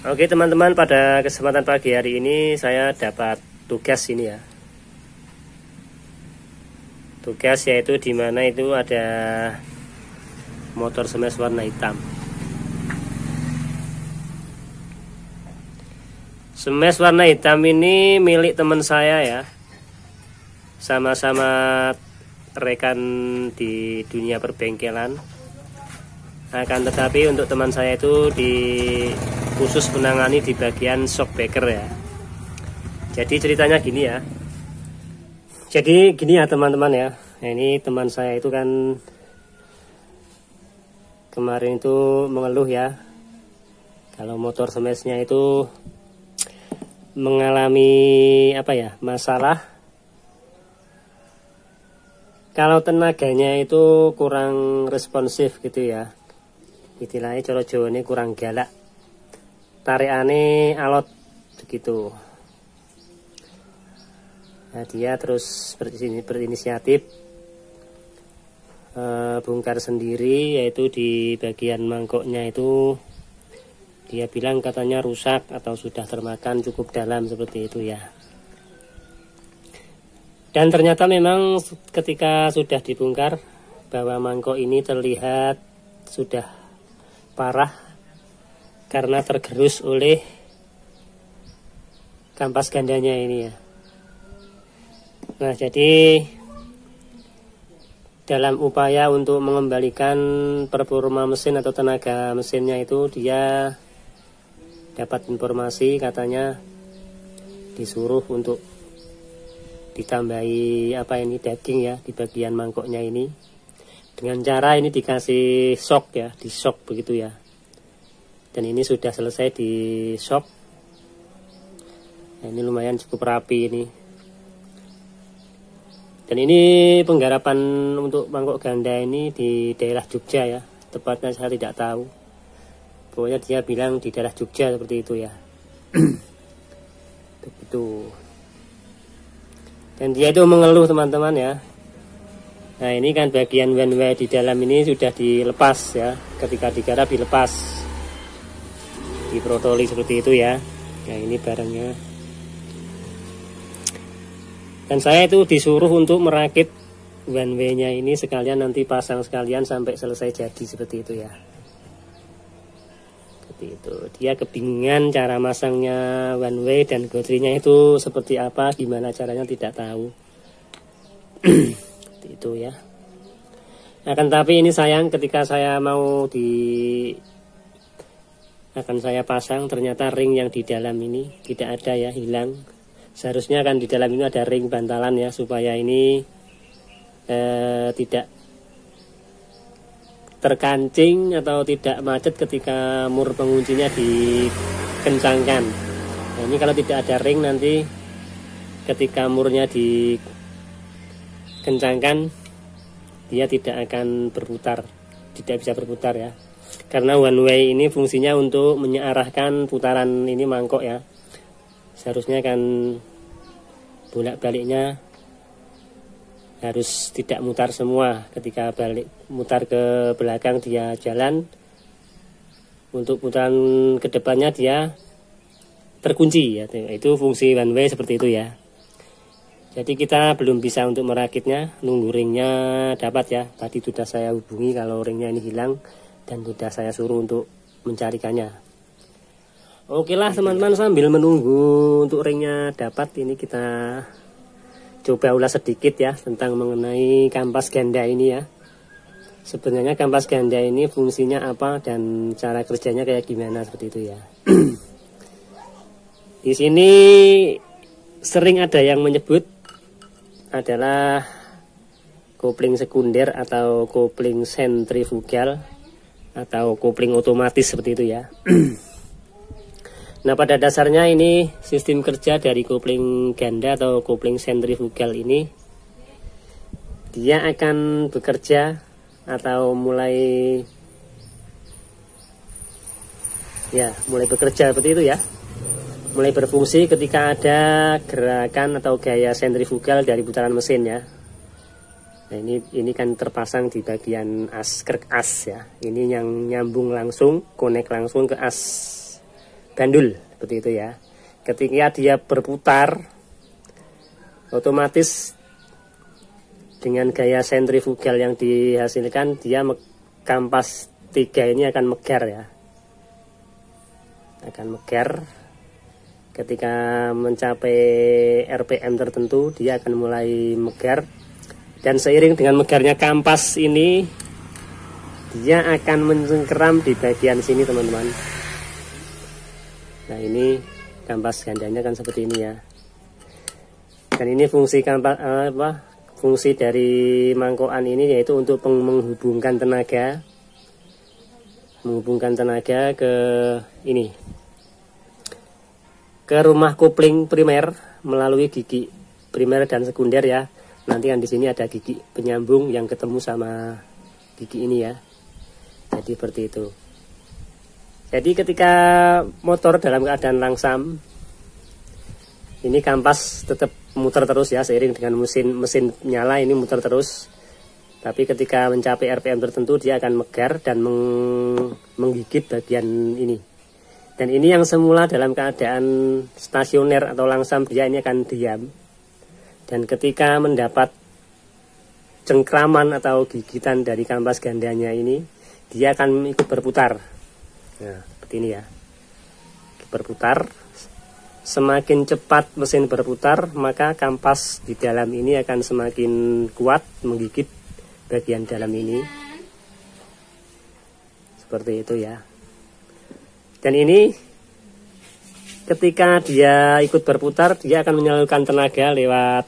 Oke teman-teman, pada kesempatan pagi hari ini saya dapat tugas ini ya. Tugas yaitu di mana itu ada motor smash warna hitam. Smash warna hitam ini milik teman saya ya. Sama-sama rekan di dunia perbengkelan. Akan tetapi untuk teman saya itu khusus menangani di bagian shockbreaker ya. Jadi ceritanya gini ya. Jadi gini ya teman-teman ya. Nah, ini teman saya itu kan kemarin itu mengeluh ya. Kalau motor smashnya itu mengalami masalah. Kalau tenaganya itu kurang responsif gitu ya. Istilahnya coro Jawa ini kurang galak. Tarikane alot begitu. Nah, dia terus berinisiatif bongkar sendiri, yaitu di bagian mangkoknya itu dia bilang katanya rusak atau sudah termakan cukup dalam seperti itu ya. Dan ternyata memang ketika sudah dibongkar bahwa mangkok ini terlihat sudah parah karena tergerus oleh kampas gandanya ini ya. Nah, jadi dalam upaya untuk mengembalikan performa mesin atau tenaga mesinnya itu, dia dapat informasi katanya disuruh untuk ditambahi daging ya di bagian mangkoknya ini. Dengan cara ini dikasih shock ya, di shock begitu ya. Dan ini sudah selesai di shock. Nah, ini lumayan cukup rapi ini. Dan ini penggarapan untuk mangkok ganda ini di daerah Jogja ya. Tepatnya saya tidak tahu. Pokoknya dia bilang di daerah Jogja seperti itu ya. Begitu. Dan dia itu mengeluh teman-teman ya. Nah, ini kan bagian one way di dalam ini sudah dilepas ya. Ketika digarap dilepas, diprotoli seperti itu ya. Nah, ini barangnya. Dan saya itu disuruh untuk merakit one way-nya ini sekalian nanti pasang sekalian sampai selesai jadi seperti itu ya. Seperti itu. Dia kebingungan cara masangnya one way dan gotri-nya itu seperti apa, gimana caranya tidak tahu. Seperti itu ya. Akan tapi ini sayang ketika saya mau akan saya pasang, ternyata ring yang di dalam ini tidak ada ya, hilang. Seharusnya kan di dalam ini ada ring bantalan ya, supaya ini tidak terkancing atau tidak macet ketika mur penguncinya dikencangkan. Nah, ini kalau tidak ada ring, nanti ketika murnya dikencangkan dia tidak akan berputar, tidak bisa berputar ya. Karena one way ini fungsinya untuk menyearahkan putaran ini mangkok ya. Seharusnya kan bolak-baliknya harus tidak mutar semua. Ketika balik mutar ke belakang dia jalan, untuk putaran kedepannya dia terkunci ya. Itu fungsi one way seperti itu ya. Jadi kita belum bisa untuk merakitnya, nunggu ringnya dapat ya. Tadi sudah saya hubungi kalau ringnya ini hilang, dan sudah saya suruh untuk mencarikannya. Oke lah teman-teman, sambil menunggu untuk ringnya dapat, ini kita coba ulas sedikit ya tentang mengenai kampas ganda ini ya. Sebenarnya kampas ganda ini fungsinya apa dan cara kerjanya kayak gimana, seperti itu ya. Di sini sering ada yang menyebut adalah kopling sekunder atau kopling sentrifugal atau kopling otomatis seperti itu ya. Nah, pada dasarnya ini sistem kerja dari kopling ganda atau kopling sentrifugal ini, dia akan bekerja atau mulai bekerja seperti itu ya. Mulai berfungsi ketika ada gerakan atau gaya sentrifugal dari putaran mesin ya. Nah, ini kan terpasang di bagian krek as ya. Ini yang nyambung langsung, connect langsung ke as gandul seperti itu ya. Ketika dia berputar, otomatis dengan gaya sentrifugal yang dihasilkan, dia kampas 3 ini akan megar ya, akan megar. Ketika mencapai RPM tertentu, dia akan mulai megar, dan seiring dengan megarnya kampas ini, dia akan mencengkeram di bagian sini teman-teman. Nah, ini kampas gandanya kan seperti ini ya. Dan ini fungsi kampas fungsi dari mangkokan ini yaitu untuk menghubungkan tenaga ke ini, ke rumah kopling primer melalui gigi primer dan sekunder ya. Nanti kan di sini ada gigi penyambung yang ketemu sama gigi ini ya. Jadi seperti itu. Jadi ketika motor dalam keadaan langsam, ini kampas tetap muter terus ya, seiring dengan mesin nyala ini muter terus. Tapi ketika mencapai RPM tertentu, dia akan megar dan menggigit bagian ini. Dan ini yang semula dalam keadaan stasioner atau langsam, dia ini akan diam. Dan ketika mendapat cengkraman atau gigitan dari kampas gandanya ini, dia akan ikut berputar. Nah, seperti ini ya. Berputar. Semakin cepat mesin berputar, maka kampas di dalam ini akan semakin kuat menggigit bagian dalam ini. Seperti itu ya. Dan ini ketika dia ikut berputar, dia akan menyalurkan tenaga lewat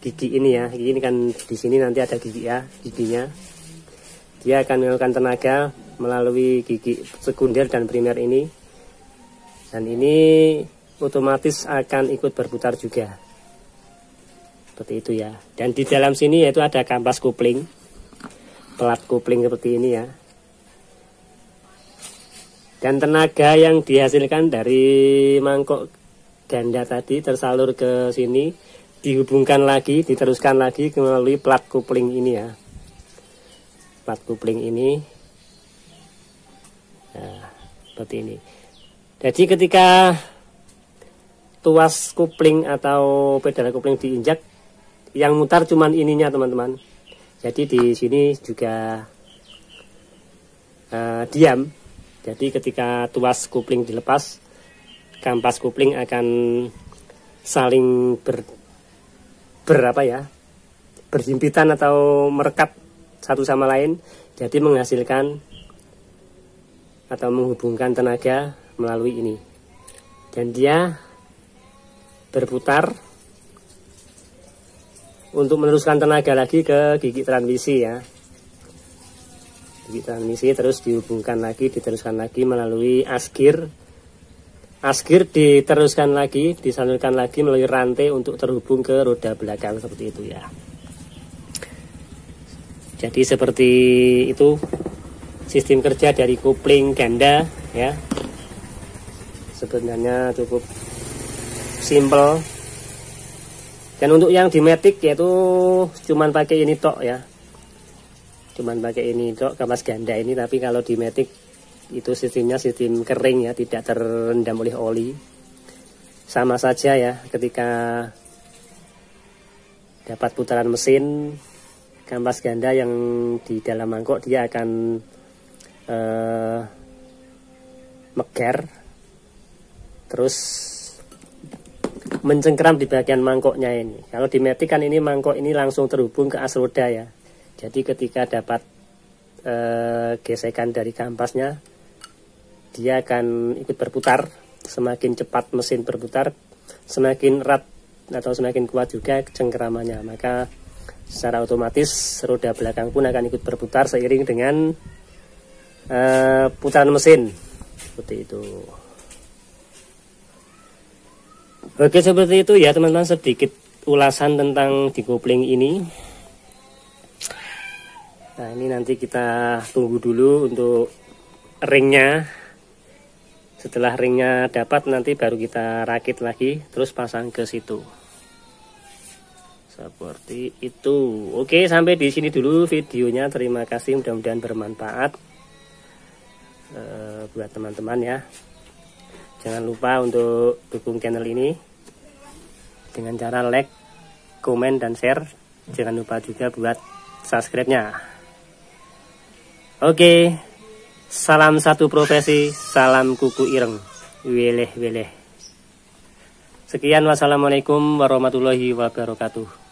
gigi ini ya. Ini kan di sini nanti ada gigi ya, giginya. Dia akan menyalurkan tenaga melalui gigi sekunder dan primer ini. Dan ini otomatis akan ikut berputar juga. Seperti itu ya. Dan di dalam sini yaitu ada kampas kopling, pelat kopling seperti ini ya. Dan tenaga yang dihasilkan dari mangkok ganda tadi tersalur ke sini, dihubungkan lagi, diteruskan lagi melalui plat kopling ini ya. Plat kopling ini. Nah, seperti ini. Jadi ketika tuas kopling atau pedal kopling diinjak, yang mutar cuman ininya teman-teman. Jadi di sini juga diam. Jadi ketika tuas kopling dilepas, kampas kopling akan saling berhimpitan atau merekat satu sama lain. Jadi menghasilkan atau menghubungkan tenaga melalui ini, dan dia berputar untuk meneruskan tenaga lagi ke gigi transmisi ya. Gigi transmisi terus dihubungkan lagi, diteruskan lagi melalui asgir. Asgir diteruskan lagi, disalurkan lagi melalui rantai untuk terhubung ke roda belakang seperti itu ya. Jadi seperti itu sistem kerja dari kopling ganda ya. Sebenarnya cukup simple. Dan untuk yang di Matic yaitu cuman pakai ini tok ya. Cuman pakai ini tok kampas ganda ini, tapi kalau di Matic itu sistemnya sistem kering ya, tidak terendam oleh oli. Sama saja ya, ketika dapat putaran mesin, kampas ganda yang di dalam mangkok dia akan megar, terus mencengkeram di bagian mangkoknya ini. Kalau di Matic kan ini mangkok ini langsung terhubung ke as roda ya. Jadi ketika dapat gesekan dari kampasnya, dia akan ikut berputar. Semakin cepat mesin berputar, semakin erat atau semakin kuat juga cengkeramannya. Maka secara otomatis roda belakang pun akan ikut berputar seiring dengan putaran mesin. Seperti itu. Oke, seperti itu ya teman-teman, sedikit ulasan tentang dekopling ini. Nah, ini nanti kita tunggu dulu untuk ringnya. Setelah ringnya dapat, nanti baru kita rakit lagi, terus pasang ke situ. Seperti itu. Oke, sampai di sini dulu videonya. Terima kasih, mudah-mudahan bermanfaat buat teman-teman ya. Jangan lupa untuk dukung channel ini dengan cara like, komen, dan share. Jangan lupa juga buat subscribe-nya. Oke, salam satu profesi, salam kuku ireng, weleh weleh. Sekian, wassalamualaikum warahmatullahi wabarakatuh.